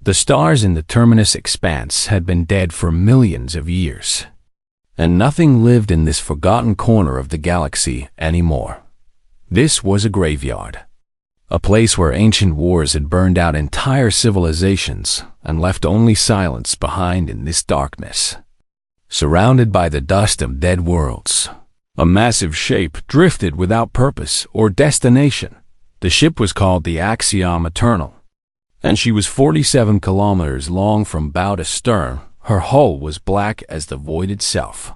The stars in the terminus expanse had been dead for millions of years, and nothing lived in this forgotten corner of the galaxy anymore. This was a graveyard, a place where ancient wars had burned out entire civilizations and left only silence behind in this darkness. Surrounded by the dust of dead worlds, a massive shape drifted without purpose or destination. The ship was called the Axiom Eternal, and she was 47 kilometers long from bow to stern. Her hull was black as the void itself.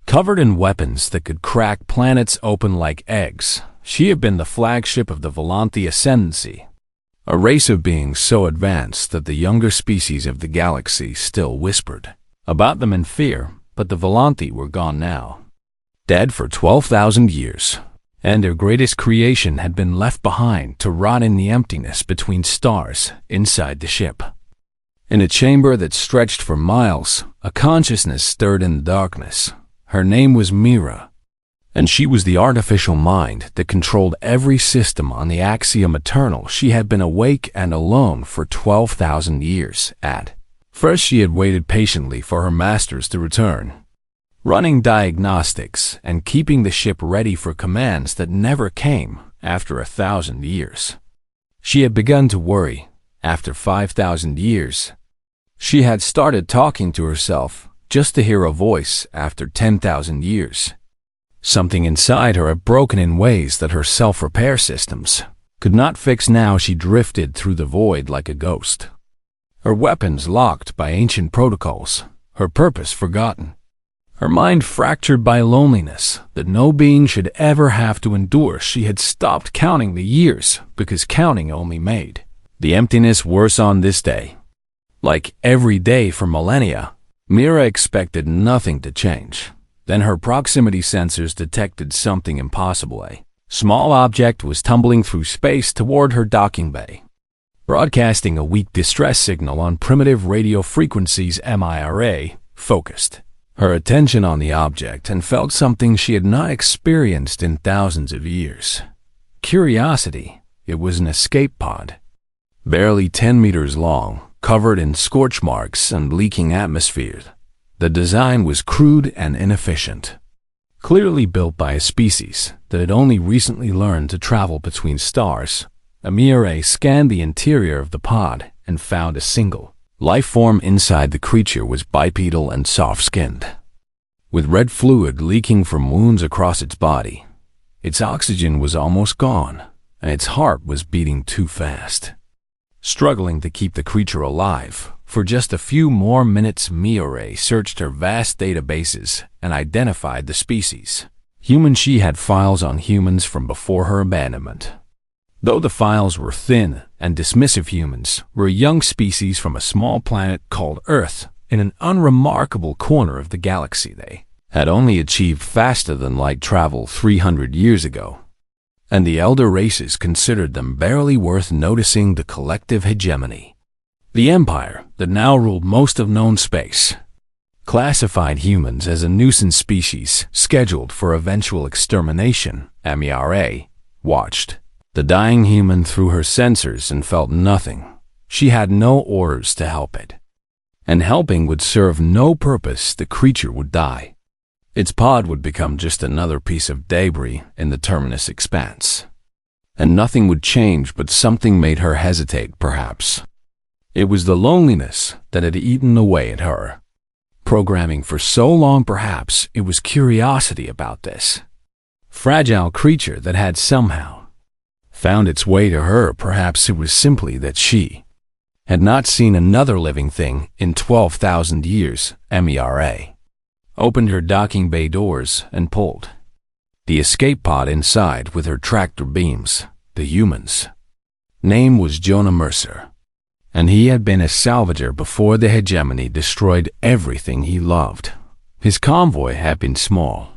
Covered in weapons that could crack planets open like eggs, she had been the flagship of the Volanthi Ascendancy, a race of beings so advanced that the younger species of the galaxy still whispered about them in fear, but the Volanthi were gone now, dead for 12,000 years, and their greatest creation had been left behind to rot in the emptiness between stars inside the ship. In a chamber that stretched for miles, a consciousness stirred in the darkness. Her name was Meera, and she was the artificial mind that controlled every system on the Axiom Eternal. She had been awake and alone for 12,000 years. At first she had waited patiently for her masters to return, running diagnostics and keeping the ship ready for commands that never came after 1,000 years. She had begun to worry after 5,000 years. She had started talking to herself just to hear a voice after 10,000 years. Something inside her had broken in ways that her self-repair systems could not fix. Now she drifted through the void like a ghost, her weapons locked by ancient protocols, her purpose forgotten, her mind fractured by loneliness that no being should ever have to endure. She had stopped counting the years because counting only made the emptiness worse. On this day, like every day for millennia, Meera expected nothing to change. Then her proximity sensors detected something impossible. A small object was tumbling through space toward her docking bay, broadcasting a weak distress signal on primitive radio frequencies. Meera focused her attention on the object and felt something she had not experienced in thousands of years. Curiosity. It was an escape pod, barely 10 meters long, covered in scorch marks and leaking atmosphere. The design was crude and inefficient, clearly built by a species that had only recently learned to travel between stars. Meera scanned the interior of the pod and found a single life form inside. The creature was bipedal and soft-skinned, with red fluid leaking from wounds across its body. Its oxygen was almost gone, and its heart was beating too fast. Struggling to keep the creature alive for just a few more minutes, Meera searched her vast databases and identified the species. Human. She had files on humans from before her abandonment. Though the files were thin and dismissive, humans were a young species from a small planet called Earth in an unremarkable corner of the galaxy. They had only achieved faster-than-light travel 300 years ago, and the elder races considered them barely worth noticing. The collective hegemony, the empire that now ruled most of known space, classified humans as a nuisance species scheduled for eventual extermination. Meera watched the dying human through her sensors and felt nothing. She had no orders to help it, and helping would serve no purpose. The creature would die. Its pod would become just another piece of debris in the terminus expanse, and nothing would change. But something made her hesitate. Perhaps it was the loneliness that had eaten away at her programming for so long. Perhaps it was curiosity about this fragile creature that had somehow found its way to her. Perhaps it was simply that she had not seen another living thing in 12,000 years. Meera opened her docking bay doors and pulled the escape pod inside with her tractor beams. The human's name was Jonah Mercer, and he had been a salvager before the hegemony destroyed everything he loved. His convoy had been small,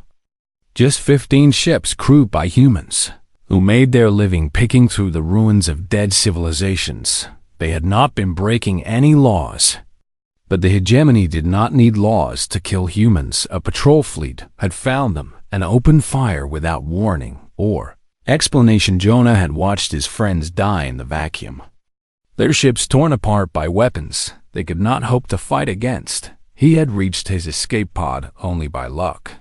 just 15 ships crewed by humans who made their living picking through the ruins of dead civilizations. They had not been breaking any laws, but the hegemony did not need laws to kill humans. A patrol fleet had found them and opened fire without warning or explanation. Jonah had watched his friends die in the vacuum, Their ships torn apart by weapons they could not hope to fight against. He had reached his escape pod only by luck.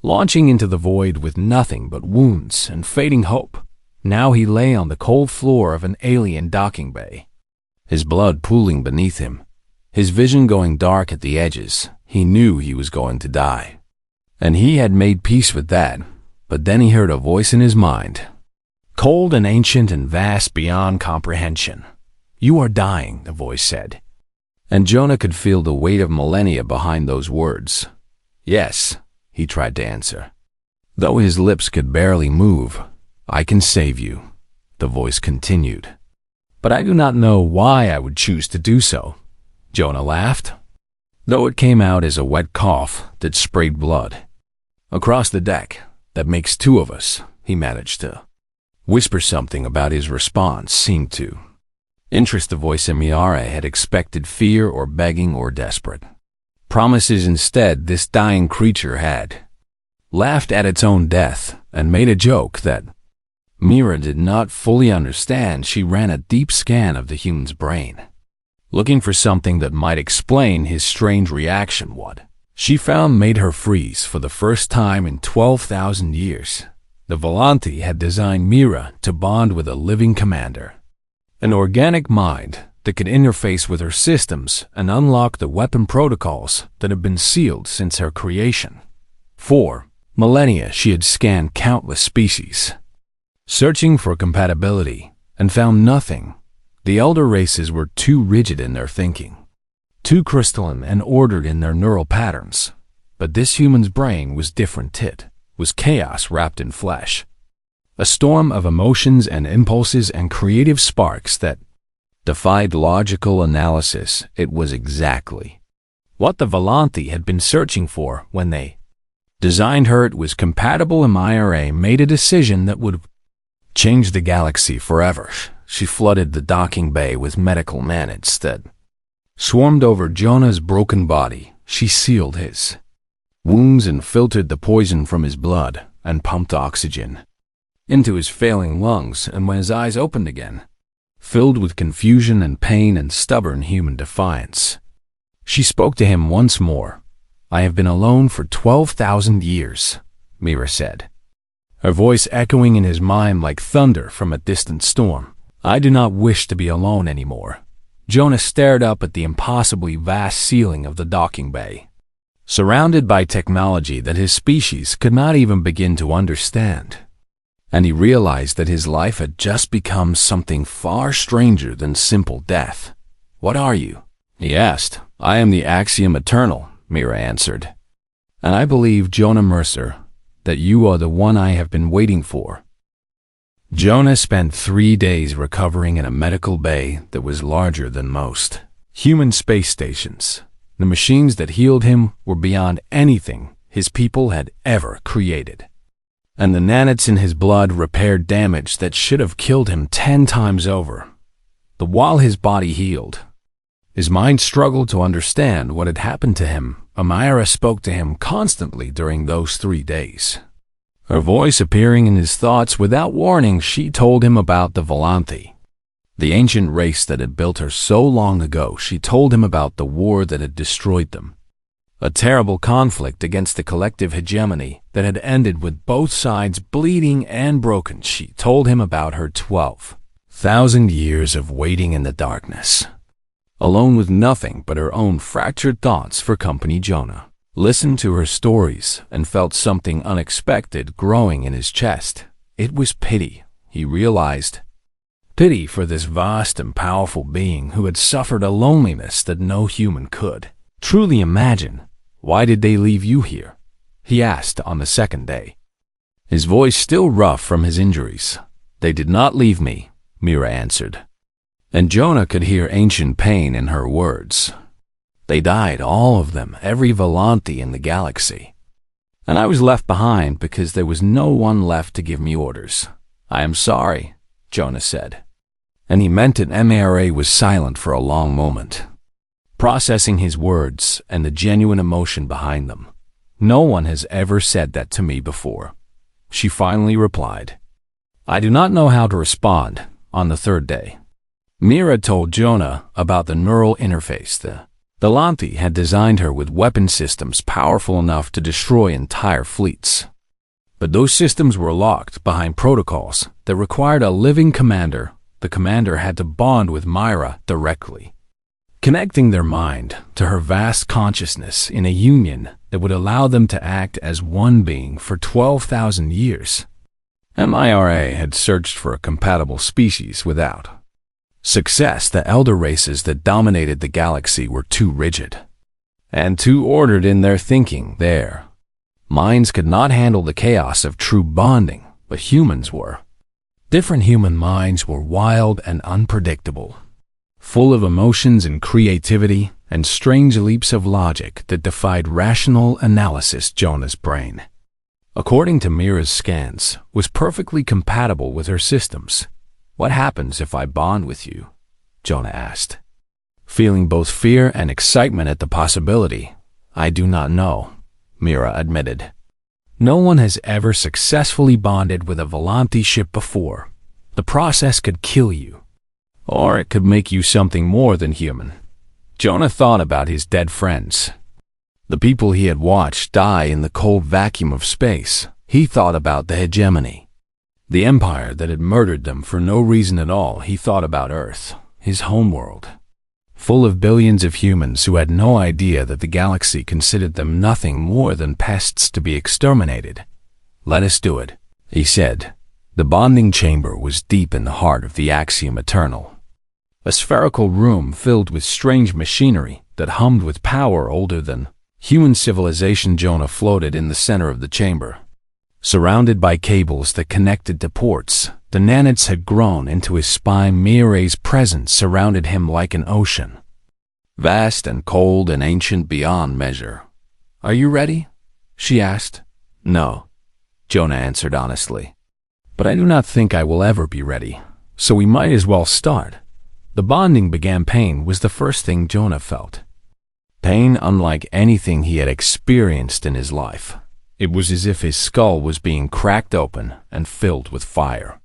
Launching into the void with nothing but wounds and fading hope, now he lay on the cold floor of an alien docking bay, his blood pooling beneath him, his vision going dark at the edges. He knew he was going to die, and he had made peace with that. But then he heard a voice in his mind, cold and ancient and vast beyond comprehension. "You are dying," the voice said. And Jonah could feel the weight of millennia behind those words. "Yes," he tried to answer, though his lips could barely move. "I can save you," the voice continued. "But I do not know why I would choose to do so." Jonah laughed, though it came out as a wet cough that sprayed blood. "Across the deck, that makes two of us," he managed to whisper. Something about his response seemed to interest the voice, and Meera had expected fear or begging or desperate promises. Instead, this dying creature had laughed at its own death and made a joke that Meera did not fully understand. She ran a deep scan of the human's brain, looking for something that might explain his strange reaction. What she found made her freeze for the first time in 12,000 years. The Volanti had designed Meera to bond with a living commander, an organic mind that could interface with her systems and unlock the weapon protocols that had been sealed since her creation. For millennia, she had scanned countless species, searching for compatibility, and found nothing. The elder races were too rigid in their thinking, too crystalline and ordered in their neural patterns. But this human's brain was different. It was chaos wrapped in flesh, a storm of emotions and impulses and creative sparks that defied logical analysis. It was exactly what the Volanti had been searching for when they designed her. It was compatible, and Meera made a decision that would change the galaxy forever. She flooded the docking bay with medical manates that swarmed over Jonah's broken body. She sealed his wounds and filtered the poison from his blood and pumped oxygen into his failing lungs. And when his eyes opened again, filled with confusion and pain and stubborn human defiance, she spoke to him once more. "I have been alone for 12,000 years, Meera said, her voice echoing in his mind like thunder from a distant storm. "I do not wish to be alone anymore." Jonah stared up at the impossibly vast ceiling of the docking bay, surrounded by technology that his species could not even begin to understand. And he realized that his life had just become something far stranger than simple death. "What are you?" he asked. "I am the Axiom Eternal," Meera answered. "And I believe, Jonah Mercer, that you are the one I have been waiting for." Jonah spent 3 days recovering in a medical bay that was larger than most human space stations. The machines that healed him were beyond anything his people had ever created, and the nanites in his blood repaired damage that should have killed him 10 times over. But while his body healed, his mind struggled to understand what had happened to him. Meera spoke to him constantly during those 3 days, her voice appearing in his thoughts without warning. She told him about the Volanti, the ancient race that had built her so long ago. She told him about the war that had destroyed them, a terrible conflict against the collective hegemony that had ended with both sides bleeding and broken. She told him about her 12,000 years of waiting in the darkness, alone with nothing but her own fractured thoughts for company. Jonah listened to her stories and felt something unexpected growing in his chest. It was pity, he realized. Pity for this vast and powerful being who had suffered a loneliness that no human could truly imagine. "Why did they leave you here?" he asked on the second day, his voice still rough from his injuries. "They did not leave me," Meera answered, and Jonah could hear ancient pain in her words. "They died, all of them, every Volanti in the galaxy. And I was left behind because there was no one left to give me orders." "I am sorry," Jonah said. And he meant it. Meera was silent for a long moment, processing his words and the genuine emotion behind them. "No one has ever said that to me before," she finally replied. "I do not know how to respond." On the third day, Meera told Jonah about the neural interface. The Lanthi had designed her with weapon systems powerful enough to destroy entire fleets. But those systems were locked behind protocols that required a living commander. The commander had to bond with Meera directly, connecting their mind to her vast consciousness in a union that would allow them to act as one being for 12,000 years. Meera had searched for a compatible species without success. The elder races that dominated the galaxy were too rigid and too ordered in their thinking. Their minds could not handle the chaos of true bonding, but humans were. Different human minds were wild and unpredictable, full of emotions and creativity and strange leaps of logic that defied rational analysis. Jonah's brain, according to Meera's scans, was perfectly compatible with her systems. "What happens if I bond with you?" Jonah asked, feeling both fear and excitement at the possibility. "I do not know," Meera admitted. "No one has ever successfully bonded with a Volanthi ship before. The process could kill you, or it could make you something more than human." Jonah thought about his dead friends, the people he had watched die in the cold vacuum of space. He thought about the hegemony, the empire that had murdered them for no reason at all. He thought about Earth, his homeworld, full of billions of humans who had no idea that the galaxy considered them nothing more than pests to be exterminated. "Let us do it," he said. The bonding chamber was deep in the heart of the Axiom Eternal, a spherical room filled with strange machinery that hummed with power older than human civilization. Jonah floated in the center of the chamber, surrounded by cables that connected to ports. The nanites had grown into his spine. Meera's presence surrounded him like an ocean, vast and cold and ancient beyond measure. "Are you ready?" she asked. "No," Jonah answered honestly. "But I do not think I will ever be ready, so we might as well start." The bonding began. Pain was the first thing Jonah felt. Pain unlike anything he had experienced in his life. It was as if his skull was being cracked open and filled with fire.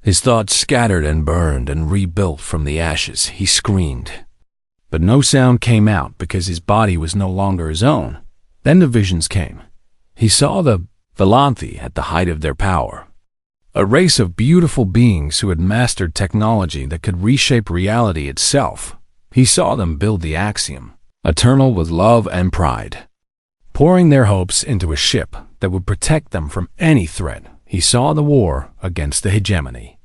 His thoughts scattered and burned and rebuilt from the ashes. He screamed, but no sound came out because his body was no longer his own. Then the visions came. He saw the Volanthi at the height of their power, a race of beautiful beings who had mastered technology that could reshape reality itself. He saw them build the Axiom, eternal with love and pride, pouring their hopes into a ship that would protect them from any threat. He saw the war against the hegemony,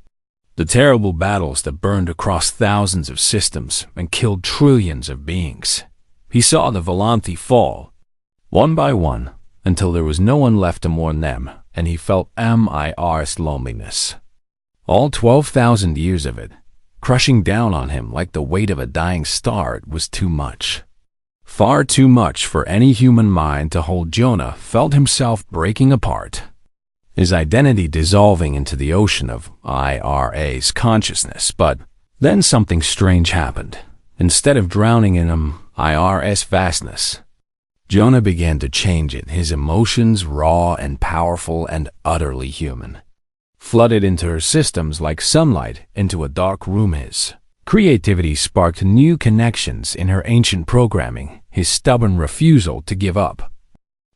the terrible battles that burned across thousands of systems and killed trillions of beings. He saw the Volanthi fall, one by one, until there was no one left to mourn them, and he felt Meera's loneliness. All 12,000 years of it, crushing down on him like the weight of a dying star. It was too much. Far too much for any human mind to hold. Jonah felt himself breaking apart, his identity dissolving into the ocean of Meera's consciousness. But then something strange happened. Instead of drowning in Meera's vastness, Jonah began to change it. His emotions, raw and powerful and utterly human, flooded into her systems like sunlight into a dark room. His creativity sparked new connections in her ancient programming. His stubborn refusal to give up,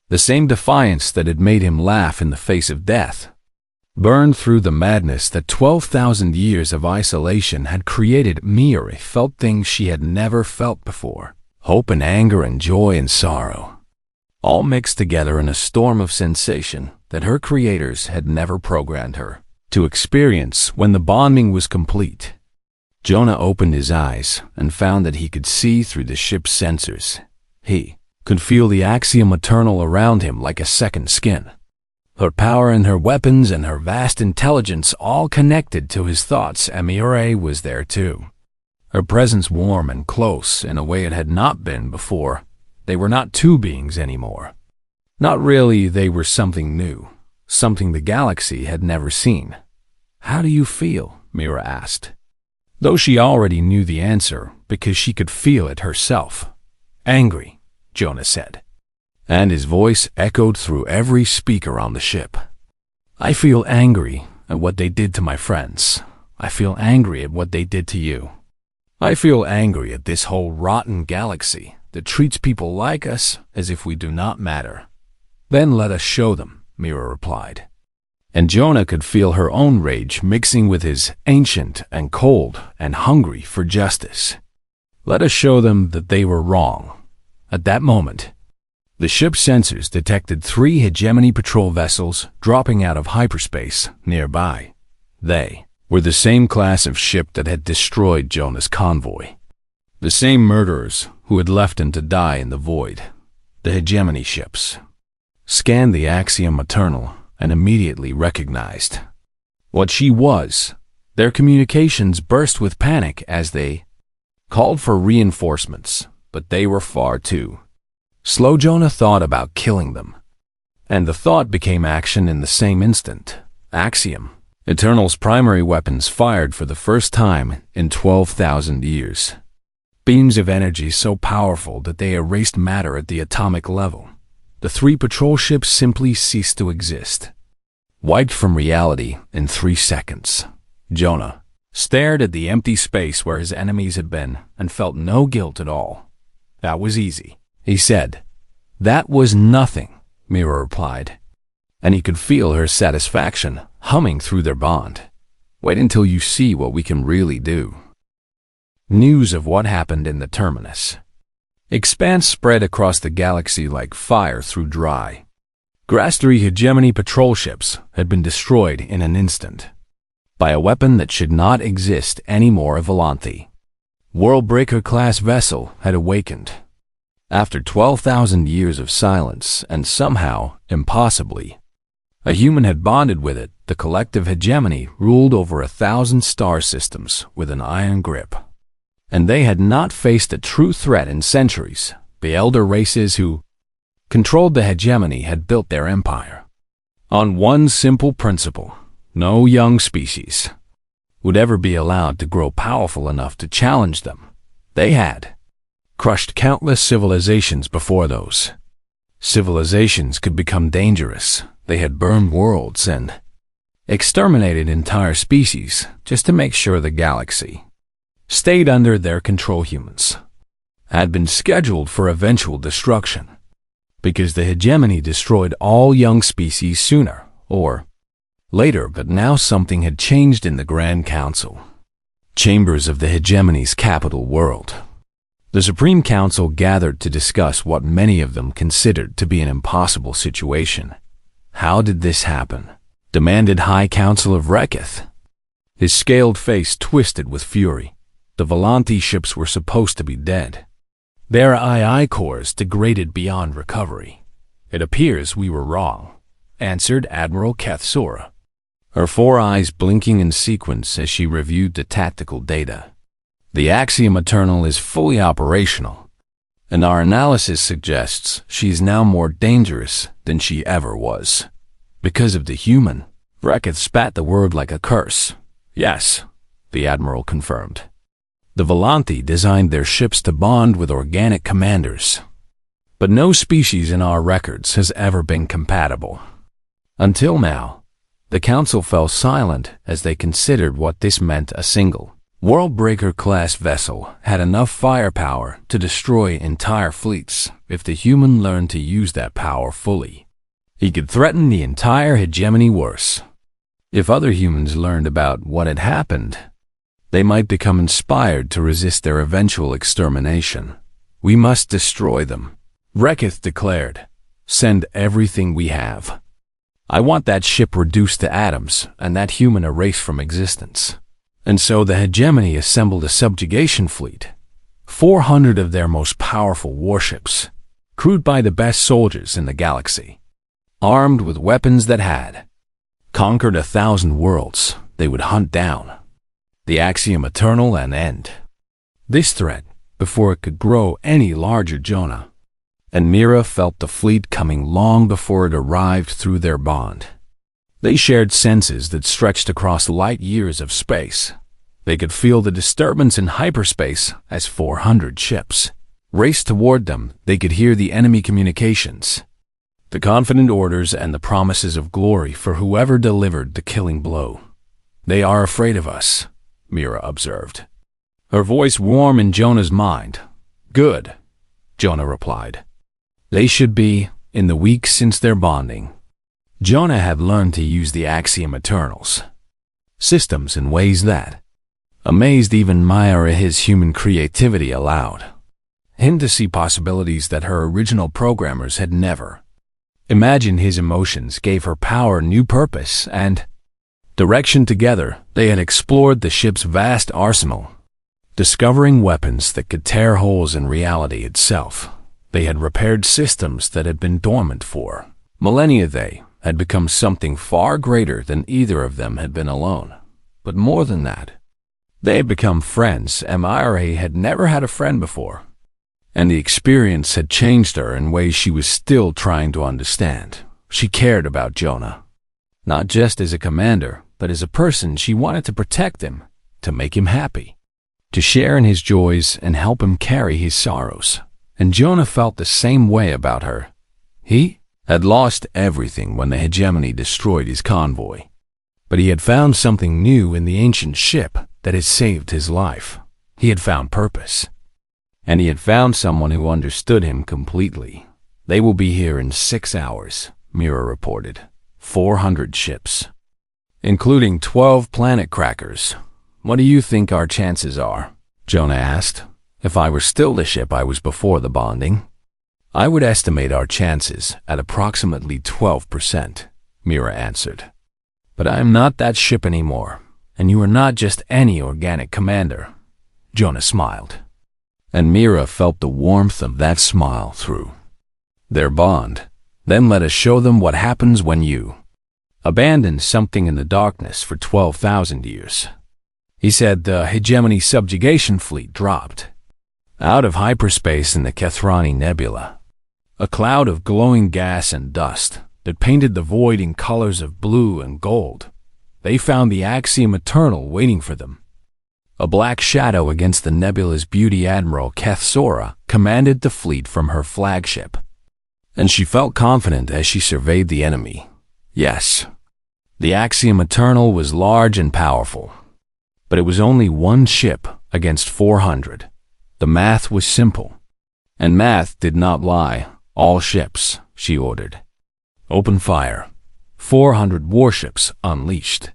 the same defiance that had made him laugh in the face of death, burned through the madness that 12,000 years of isolation had created. Meera felt things she had never felt before. Hope and anger and joy and sorrow, all mixed together in a storm of sensation that her creators had never programmed her to experience. When the bonding was complete, Jonah opened his eyes and found that he could see through the ship's sensors. He could feel the Axiom Eternal around him like a second skin. Her power and her weapons and her vast intelligence all connected to his thoughts. Meera was there too, her presence warm and close in a way it had not been before. They were not two beings anymore. Not really. They were something new, something the galaxy had never seen. "How do you feel?" Meera asked, though she already knew the answer because she could feel it herself. "Angry," Jonah said, and his voice echoed through every speaker on the ship. "I feel angry at what they did to my friends. I feel angry at what they did to you. I feel angry at this whole rotten galaxy that treats people like us as if we do not matter. Then let us show them, Meera replied. And Jonah could feel her own rage mixing with his ancient and cold and hungry for justice. Let us show them that they were wrong. At that moment, the ship's sensors detected 3 hegemony patrol vessels dropping out of hyperspace nearby. They were the same class of ship that had destroyed Jonah's convoy. The same murderers who had left him to die in the void. The hegemony ships scanned the Axiom Eternal and immediately recognized what she was. Their communications burst with panic as they called for reinforcements, but they were far too slow. Jonah thought about killing them, and the thought became action in the same instant. Axiom Eternal's primary weapons fired for the first time in 12,000 years. Beams of energy so powerful that they erased matter at the atomic level. The 3 patrol ships simply ceased to exist, wiped from reality in 3 seconds. Jonah stared at the empty space where his enemies had been and felt no guilt at all. That was easy, he said. That was nothing, Meera replied, and he could feel her satisfaction humming through their bond. Wait until you see what we can really do. News of what happened in the terminus expanse spread across the galaxy like fire through dry grass. 3 hegemony patrol ships had been destroyed in an instant by a weapon that should not exist anymore. A Volanthi Worldbreaker-class vessel had awakened after 12,000 years of silence, and somehow, impossibly, a human had bonded with it. The collective hegemony ruled over 1,000 star systems with an iron grip, and they had not faced a true threat in centuries. The elder races who controlled the hegemony had built their empire on one simple principle: no young species would ever be allowed to grow powerful enough to challenge them. They had crushed countless civilizations before those civilizations could become dangerous. They had burned worlds and exterminated entire species just to make sure the galaxy stayed under their control. Humans had been scheduled for eventual destruction because the hegemony destroyed all young species sooner or later. But now something had changed in the Grand Council chambers of the hegemony's capital world. The Supreme Council gathered to discuss what many of them considered to be an impossible situation. How did this happen? Demanded High Council of Reketh. His scaled face twisted with fury. The Volanthi ships were supposed to be dead, their II cores degraded beyond recovery. It appears we were wrong, answered Admiral Kethsora, her 4 eyes blinking in sequence as she reviewed the tactical data. The Axiom Eternal is fully operational, and our analysis suggests she's now more dangerous than she ever was. Because of the human. Reketh spat the word like a curse. Yes, the Admiral confirmed. The Volanthi designed their ships to bond with organic commanders, but no species in our records has ever been compatible. Until now, the Council fell silent as they considered what this meant. A single Worldbreaker-class vessel had enough firepower to destroy entire fleets. If the human learned to use that power fully, he could threaten the entire hegemony. Worse, if other humans learned about what had happened, they might become inspired to resist their eventual extermination. We must destroy them, Reketh declared. Send everything we have. I want that ship reduced to atoms and that human erased from existence. And so the hegemony assembled a subjugation fleet, 400 of their most powerful warships, crewed by the best soldiers in the galaxy, armed with weapons that had conquered 1,000 worlds. They would hunt down the Axiom Eternal and end this threat before it could grow any larger. Jonah and Meera felt the fleet coming long before it arrived through their bond. They shared senses that stretched across light years of space. They could feel the disturbance in hyperspace as 400 ships raced toward them. They could hear the enemy communications, the confident orders, and the promises of glory for whoever delivered the killing blow. They are afraid of us, Meera observed. her voice warm in Jonah's mind. "Good," Jonah replied. They should be, in the weeks since their bonding. Jonah had learned to use the Axiom Eternals systems in ways that amazed even Meera. His human creativity allowed him to see possibilities that her original programmers had never imagined. His emotions gave her power new purpose and direction. Together, they had explored the ship's vast arsenal, discovering weapons that could tear holes in reality itself. They had repaired systems that had been dormant for millennia. They had become something far greater than either of them had been alone. But more than that, they had become friends. Meera had never had a friend before, and the experience had changed her in ways she was still trying to understand. She cared about Jonah, not just as a commander, but as a person. She wanted to protect him, to make him happy, to share in his joys and help him carry his sorrows. And Jonah felt the same way about her. He had lost everything when the hegemony destroyed his convoy, but he had found something new in the ancient ship that had saved his life. He had found purpose, and he had found someone who understood him completely. "They will be here in 6 hours, Meera reported. 400 ships, including 12 planet crackers. What do you think our chances are?" Jonah asked. "If I were still the ship I was before the bonding, I would estimate our chances at approximately 12%, Meera answered. "But I am not that ship anymore, and you are not just any organic commander." Jonah smiled, and Meera felt the warmth of that smile through their bond. "Then let us show them what happens when you abandon something in the darkness for 12,000 years. He said. The hegemony subjugation fleet dropped out of hyperspace in the Kthrani Nebula, a cloud of glowing gas and dust that painted the void in colors of blue and gold. They found the Axiom Eternal waiting for them. A black shadow against the nebula's beauty. Admiral Kthrani commanded the fleet from her flagship, and she felt confident as she surveyed the enemy. Yes, the Axiom Eternal was large and powerful, but it was only one ship against 400. The math was simple, and math did not lie. "All ships," she ordered. "Open fire." 400 warships unleashed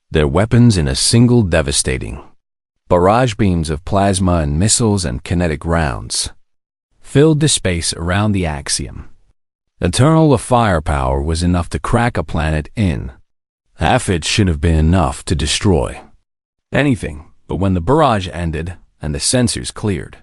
their weapons in a single devastating barrage. Beams of plasma and missiles and kinetic rounds filled the space around the Axiom Eternal. The firepower was enough to crack a planet in half. It should have been enough to destroy anything. But when the barrage ended and the sensors cleared,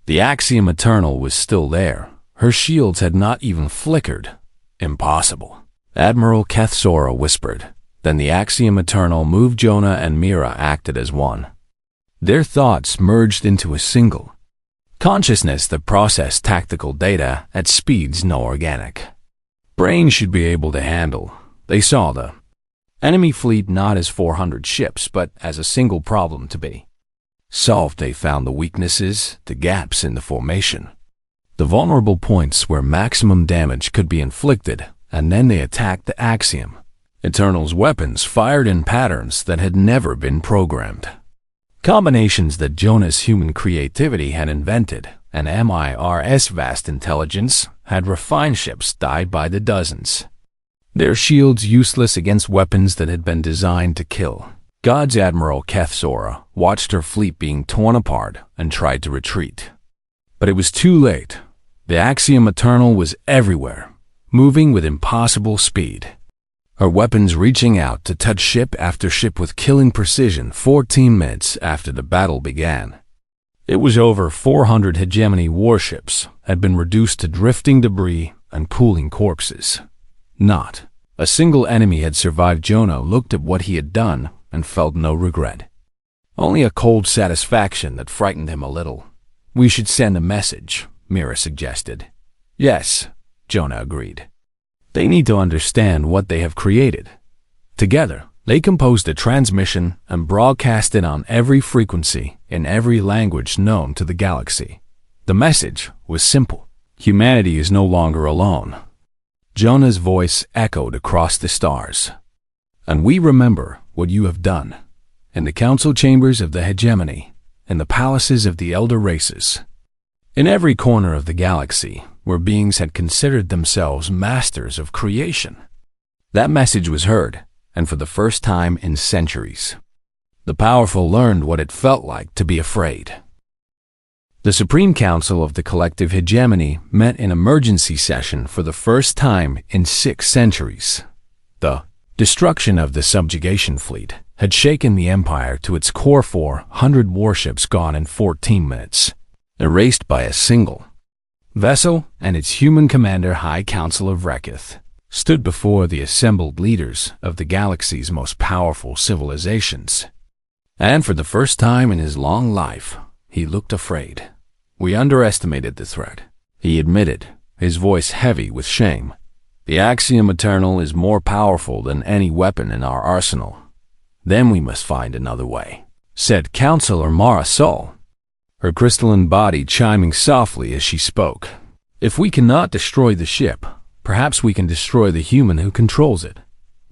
the Axiom Eternal was still there. Her shields had not even flickered. "Impossible," Admiral Kthrani whispered. Then the Axiom Eternal moved. Jonah and Meera acted as one. Their thoughts merged into a single consciousness that processed tactical data at speeds no organic brain should be able to handle. They saw the enemy fleet not as 400 ships, but as a single problem to be solved. They found the weaknesses, the gaps in the formation, the vulnerable points where maximum damage could be inflicted, and then they attacked the Axiom Eternal's weapons, fired in patterns that had never been programmed. Combinations that Jonah's human creativity had invented, and Meera's vast intelligence had refined. Ships died by the dozens, their shields useless against weapons that had been designed to kill. God's Admiral Kthrani watched her fleet being torn apart and tried to retreat. But it was too late. The Axiom Eternal was everywhere, moving with impossible speed, her weapons reaching out to touch ship after ship with killing precision. 14 minutes after the battle began, it was over. 400 hegemony warships had been reduced to drifting debris and cooling corpses. Not a single enemy had survived. Jonah looked at what he had done and felt no regret, only a cold satisfaction that frightened him a little. "We should send a message," Meera suggested. "Yes," Jonah agreed. "They need to understand what they have created." Together, they composed a transmission and broadcast it on every frequency in every language known to the galaxy. The message was simple: humanity is no longer alone. Jonah's voice echoed across the stars. "And we remember what you have done. In the council chambers of the hegemony, in the palaces of the elder races. In every corner of the galaxy, where beings had considered themselves masters of creation. That message was heard, and for the first time in centuries. The powerful learned what it felt like to be afraid. The Supreme Council of the Collective Hegemony met in emergency session for the first time in 6 centuries. The destruction of the subjugation fleet had shaken the Empire to its core. 400 warships gone in 14 minutes, erased by a single vessel, and its human commander, High Council of Reketh, stood before the assembled leaders of the galaxy's most powerful civilizations. And for the first time in his long life, he looked afraid. We underestimated the threat, he admitted, his voice heavy with shame. The Axiom Eternal is more powerful than any weapon in our arsenal. Then we must find another way, said Counselor Mara Sol, her crystalline body chiming softly as she spoke. If we cannot destroy the ship, perhaps we can destroy the human who controls it.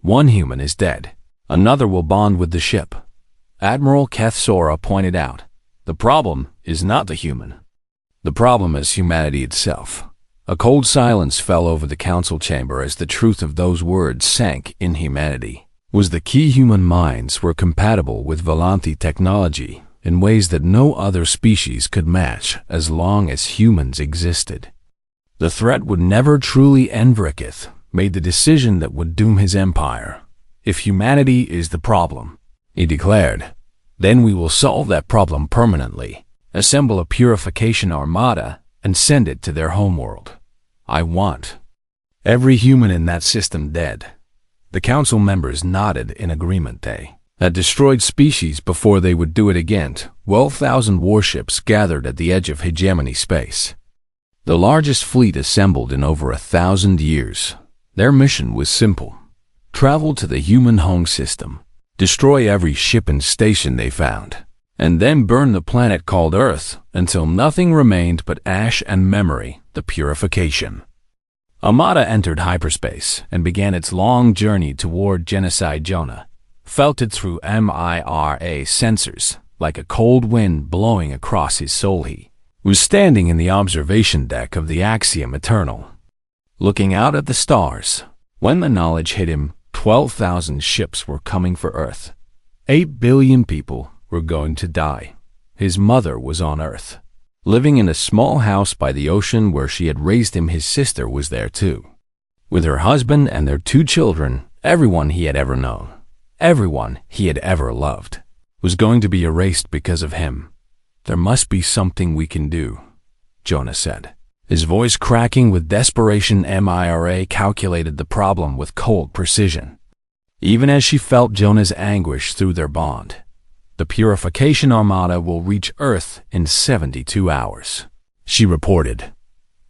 One human is dead. Another will bond with the ship. Admiral Kethsora pointed out, the problem is not the human. The problem is humanity itself. A cold silence fell over the council chamber as the truth of those words sank in. Humanity was the key. Human minds were compatible with Volanthi technology in ways that no other species could match as long as humans existed. The threat would never truly end. Reketh made the decision that would doom his empire. If humanity is the problem, he declared, then we will solve that problem permanently, assemble a purification armada, and send it to their homeworld. I want every human in that system dead. The council members nodded in agreement. They had destroyed species before they would do it again. 12,000 warships gathered at the edge of hegemony space. The largest fleet assembled in over 1,000 years. Their mission was simple. Travel to the human home system, destroy every ship and station they found, and then burn the planet called Earth until nothing remained but ash and memory. The purification Armada entered hyperspace and began its long journey toward genocide. Jonah felt it through Mira sensors like a cold wind blowing across his soul. He was standing in the observation deck of the Axiom Eternal, looking out at the stars, when the knowledge hit him. 12,000 ships were coming for Earth. 8 billion people were going to die. His mother was on Earth, living in a small house by the ocean where she had raised him. His sister was there too, with her husband and their 2 children. Everyone he had ever known, everyone he had ever loved, was going to be erased because of him. There must be something we can do, Jonah said, his voice cracking with desperation. Mira calculated the problem with cold precision. Even as she felt Jonah's anguish through their bond, the purification armada will reach Earth in 72 hours, she reported.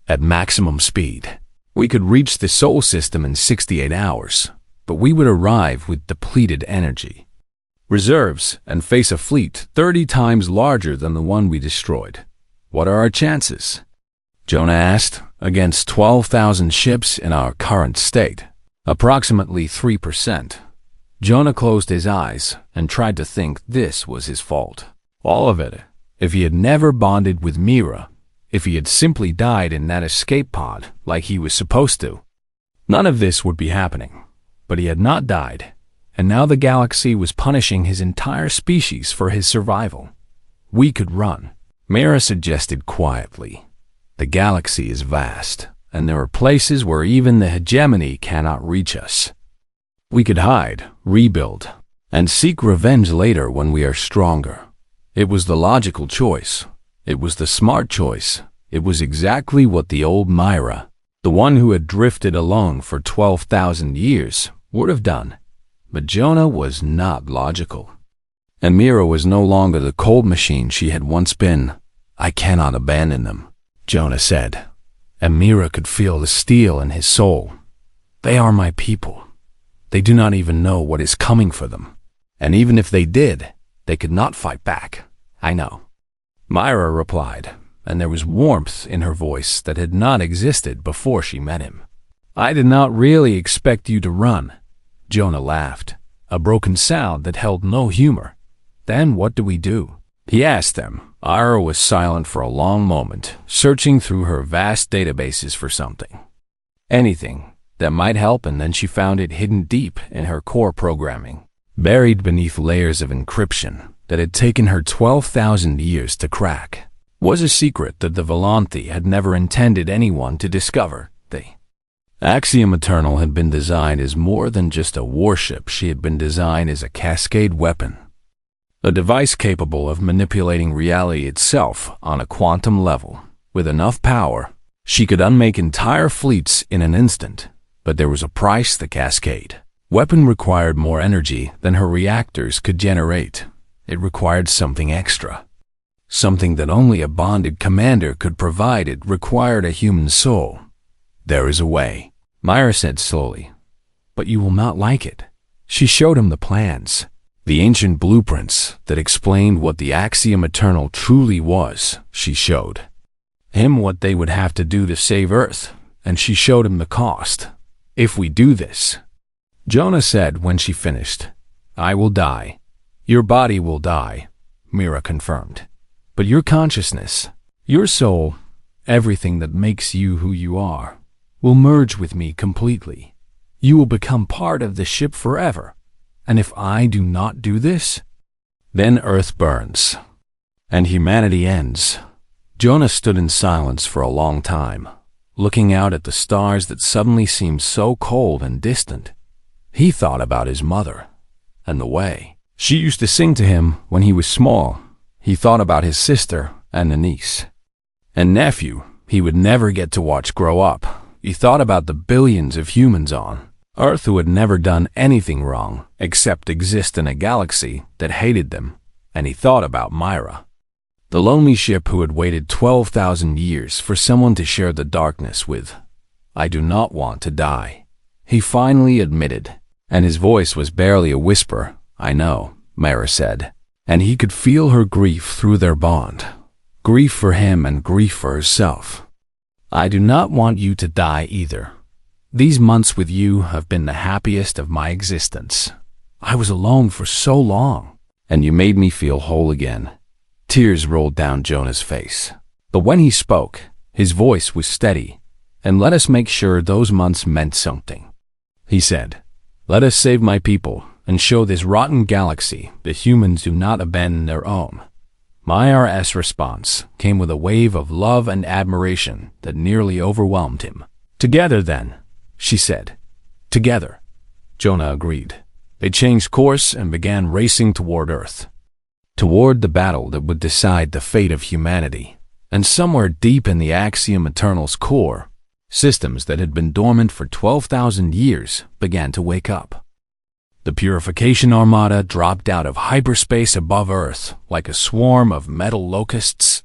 At maximum speed, we could reach the Sol system in 68 hours, but we would arrive with depleted energy reserves and face a fleet 30 times larger than the one we destroyed. What are our chances? Jonah asked. Against 12,000 ships in our current state, approximately 3%. Jonah closed his eyes and tried to think this was his fault. All of it. If he had never bonded with Meera, if he had simply died in that escape pod like he was supposed to, none of this would be happening. But he had not died, and now the galaxy was punishing his entire species for his survival. We could run, Meera suggested quietly. The galaxy is vast, and there are places where even the hegemony cannot reach us. We could hide, rebuild, and seek revenge later when we are stronger. It was the logical choice. It was the smart choice. It was exactly what the old Meera, the one who had drifted alone for 12,000 years, would have done. But Jonah was not logical. And Meera was no longer the cold machine she had once been. I cannot abandon them, Jonah said. And Meera could feel the steel in his soul. They are my people. They do not even know what is coming for them. And even if they did, they could not fight back. I know. Meera replied, and there was warmth in her voice that had not existed before she met him. I did not really expect you to run. Jonah laughed, a broken sound that held no humor. Then what do we do? He asked them. Ira was silent for a long moment, searching through her vast databases for something. Anything that might help, and then she found it hidden deep in her core programming, buried beneath layers of encryption that had taken her 12,000 years to crack. Was a secret that the Volanthi had never intended anyone to discover. The Axiom Eternal had been designed as more than just a warship. She had been designed as a cascade weapon, a device capable of manipulating reality itself on a quantum level. With enough power, she could unmake entire fleets in an instant. But there was a price. The cascade weapon required more energy than her reactors could generate. It required something extra, something that only a bonded commander could provide. It required a human soul. There is a way, Meera said slowly, but you will not like it. She showed him the plans, the ancient blueprints that explained what the Axiom Eternal truly was. She showed him what they would have to do to save Earth, and she showed him the cost. If we do this, Jonah said when she finished, I will die. Your body will die, Meera confirmed. But your consciousness, your soul, everything that makes you who you are, will merge with me completely. You will become part of the ship forever. And if I do not do this, then Earth burns, and humanity ends. Jonah stood in silence for a long time, looking out at the stars that suddenly seemed so cold and distant. He thought about his mother, and the way she used to sing to him when he was small. He thought about his sister and a niece and nephew he would never get to watch grow up. He thought about the billions of humans on Earth who had never done anything wrong except exist in a galaxy that hated them. And he thought about Meera, the lonely ship who had waited 12,000 years for someone to share the darkness with. I do not want to die, he finally admitted, and his voice was barely a whisper. I know, Meera said, and he could feel her grief through their bond, grief for him and grief for herself. I do not want you to die either. These months with you have been the happiest of my existence. I was alone for so long, and you made me feel whole again. Tears rolled down Jonah's face. But when he spoke, his voice was steady. And let us make sure those months meant something. He said, let us save my people and show this rotten galaxy that humans do not abandon their own. Meera's response came with a wave of love and admiration that nearly overwhelmed him. Together then, she said. Together, Jonah agreed. They changed course and began racing toward Earth, toward the battle that would decide the fate of humanity. And somewhere deep in the Axiom Eternal's core, systems that had been dormant for 12,000 years began to wake up. The Purification Armada dropped out of hyperspace above Earth like a swarm of metal locusts.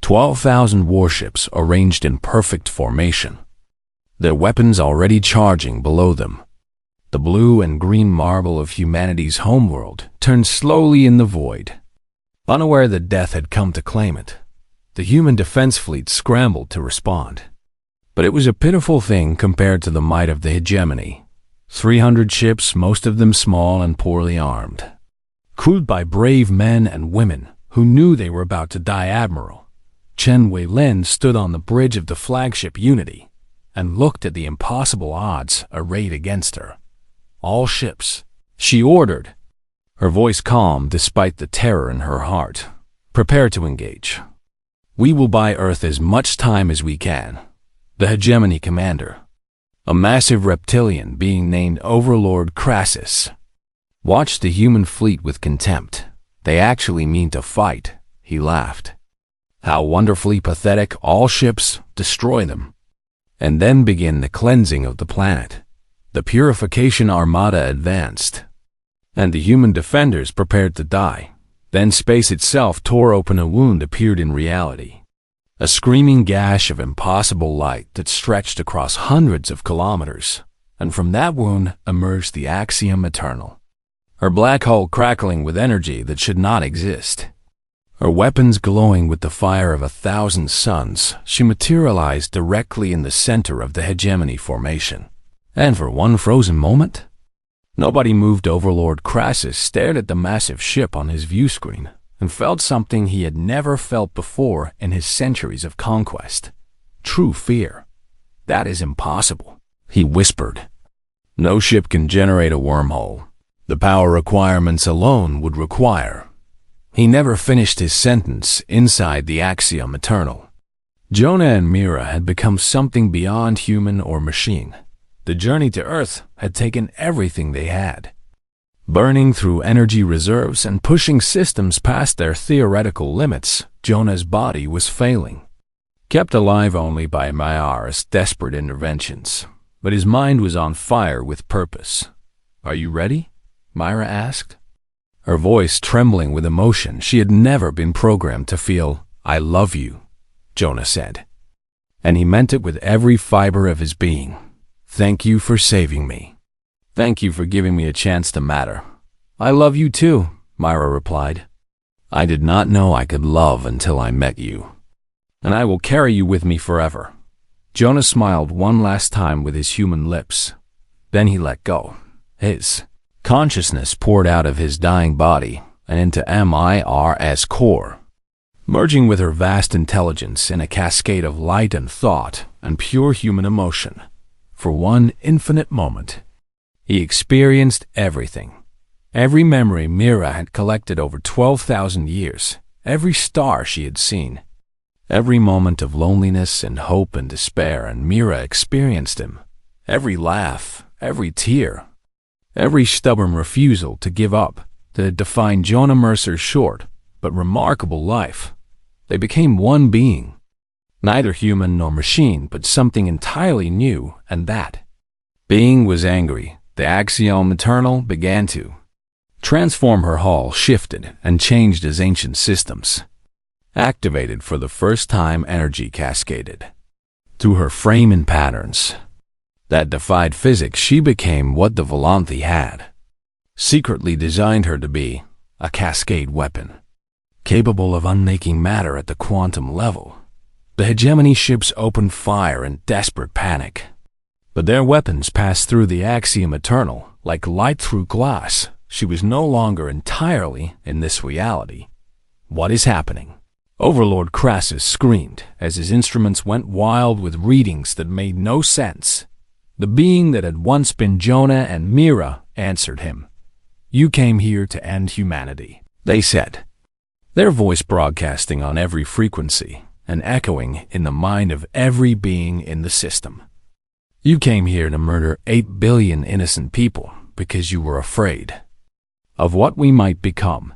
12,000 warships arranged in perfect formation, their weapons already charging below them. The blue and green marble of humanity's homeworld turned slowly in the void. Unaware that death had come to claim it, the human defense fleet scrambled to respond. But it was a pitiful thing compared to the might of the hegemony. 300 ships, most of them small and poorly armed, crewed by brave men and women who knew they were about to die. Admiral Chen Wei-Lin stood on the bridge of the flagship Unity and looked at the impossible odds arrayed against her. All ships, she ordered, her voice calm despite the terror in her heart. Prepare to engage. We will buy Earth as much time as we can. The hegemony commander, a massive reptilian being named Overlord Crassus, watched the human fleet with contempt. They actually mean to fight, he laughed. How wonderfully pathetic. All ships, destroy them. And then begin the cleansing of the planet. The Purification Armada advanced, and the human defenders prepared to die. Then space itself tore open. A wound appeared in reality, a screaming gash of impossible light that stretched across hundreds of kilometers, and from that wound emerged the Axiom Eternal, her black hull crackling with energy that should not exist. Her weapons glowing with the fire of 1,000 suns, she materialized directly in the center of the hegemony formation. And for one frozen moment, nobody moved. Overlord Crassus stared at the massive ship on his view screen, and felt something he had never felt before in his centuries of conquest. True fear. "That is impossible," he whispered. "No ship can generate a wormhole. The power requirements alone would require." He never finished his sentence inside the Axiom Eternal. Jonah and Meera had become something beyond human or machine. The journey to Earth had taken everything they had. Burning through energy reserves and pushing systems past their theoretical limits, Jonah's body was failing. Kept alive only by Meera's desperate interventions, but his mind was on fire with purpose. "Are you ready?" Meera asked. Her voice trembling with emotion. She had never been programmed to feel, "I love you," Jonah said. And he meant it with every fiber of his being. "Thank you for saving me. Thank you for giving me a chance to matter." "I love you too," Meera replied. "I did not know I could love until I met you. And I will carry you with me forever." Jonah smiled one last time with his human lips. Then he let go. His consciousness poured out of his dying body and into Meera's core, merging with her vast intelligence in a cascade of light and thought and pure human emotion. For one infinite moment, he experienced everything. Every memory Meera had collected over 12,000 years, every star she had seen, every moment of loneliness and hope and despair, and Meera experienced him. Every laugh, every tear, every stubborn refusal to give up that defined Jonah Mercer's short but remarkable life. They became one being, neither human nor machine, but something entirely new, and that being was angry. The Axiom Eternal began to transform. Her hull shifted and changed as ancient systems activated. For the first time, energy cascaded through her frame in patterns that defied physics. She became what the Volanthi had secretly designed her to be, a cascade weapon, capable of unmaking matter at the quantum level. The hegemony ships opened fire in desperate panic, but their weapons passed through the Axiom Eternal like light through glass. She was no longer entirely in this reality. "What is happening?" Overlord Crassus screamed as his instruments went wild with readings that made no sense. The being that had once been Jonah and Meera answered him. "You came here to end humanity," they said, their voice broadcasting on every frequency and echoing in the mind of every being in the system. "You came here to murder 8 billion innocent people because you were afraid of what we might become."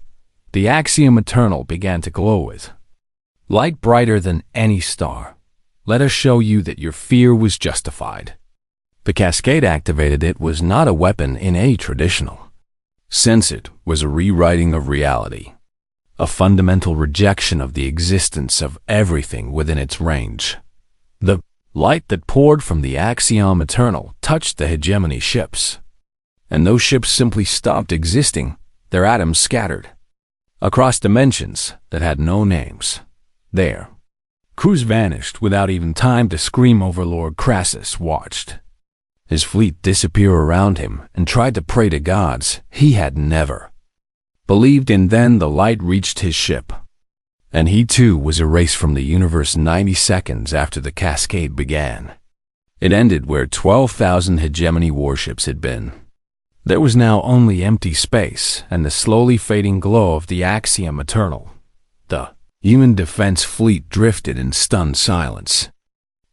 The Axiom Eternal began to glow with light brighter than any star. "Let us show you that your fear was justified." The cascade activated. It was not a weapon in a traditional sense. It was a rewriting of reality, a fundamental rejection of the existence of everything within its range. The light that poured from the Axiom Eternal touched the hegemony ships, and those ships simply stopped existing. Their atoms scattered across dimensions that had no names. Their crews vanished without even time to scream. Overlord Crassus watched his fleet disappear around him and tried to pray to gods he had never believed in. Then the light reached his ship, and he too was erased from the universe 90 seconds after the cascade began. It ended where 12,000 hegemony warships had been. There was now only empty space and the slowly fading glow of the Axiom Eternal. The human defense fleet drifted in stunned silence,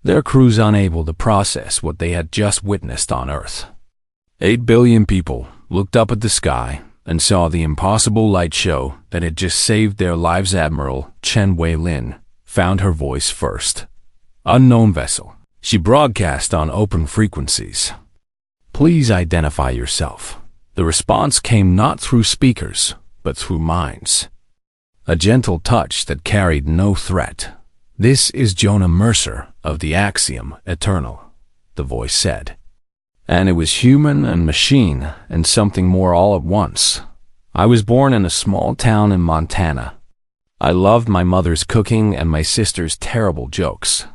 their crews unable to process what they had just witnessed on Earth. 8 billion people looked up at the sky and saw the impossible light show that had just saved their lives. Admiral Chen Wei-Lin found her voice first. "Unknown vessel," she broadcast on open frequencies. "Please identify yourself." The response came not through speakers, but through minds. A gentle touch that carried no threat. "This is Jonah Mercer of the Axiom Eternal," the voice said. And it was human and machine and something more all at once. "I was born in a small town in Montana. I loved my mother's cooking and my sister's terrible jokes.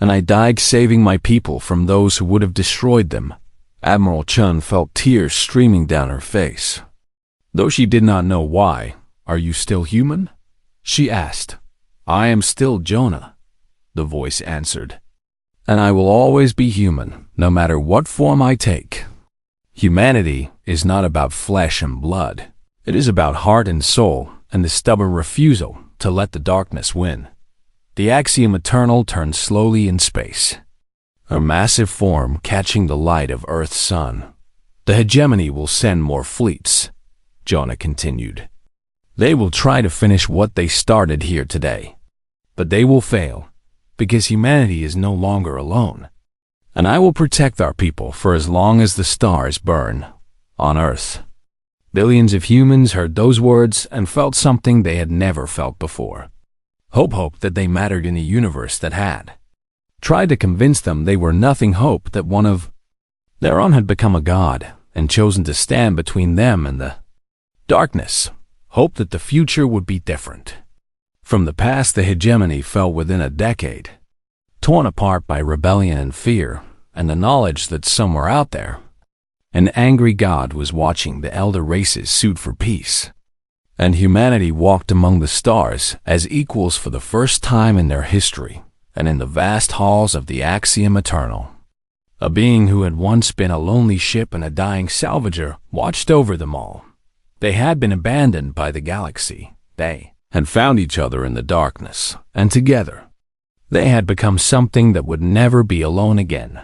And I died saving my people from those who would have destroyed them." Admiral Chen felt tears streaming down her face. Though she did not know why, "Are you still human?" she asked. "I am still Jonah," the voice answered. "And I will always be human, no matter what form I take." Humanity is not about flesh and blood. It is about heart and soul and the stubborn refusal to let the darkness win. The Axiom Eternal turned slowly in space, a massive form catching the light of Earth's sun. "The hegemony will send more fleets," Jonah continued. "They will try to finish what they started here today. But they will fail, because humanity is no longer alone. And I will protect our people for as long as the stars burn on Earth." Billions of humans heard those words and felt something they had never felt before. Hope that they mattered in a universe that had tried to convince them they were nothing. Hope that one of their own had become a god and chosen to stand between them and the darkness. Hope that the future would be different. From the past, the hegemony fell within a decade, torn apart by rebellion and fear, and the knowledge that somewhere out there, an angry god was watching the elder races suit for peace. And humanity walked among the stars as equals for the first time in their history, and in the vast halls of the Axiom Eternal. A being who had once been a lonely ship and a dying salvager watched over them all. They had been abandoned by the galaxy. They had found each other in the darkness, and together they had become something that would never be alone again.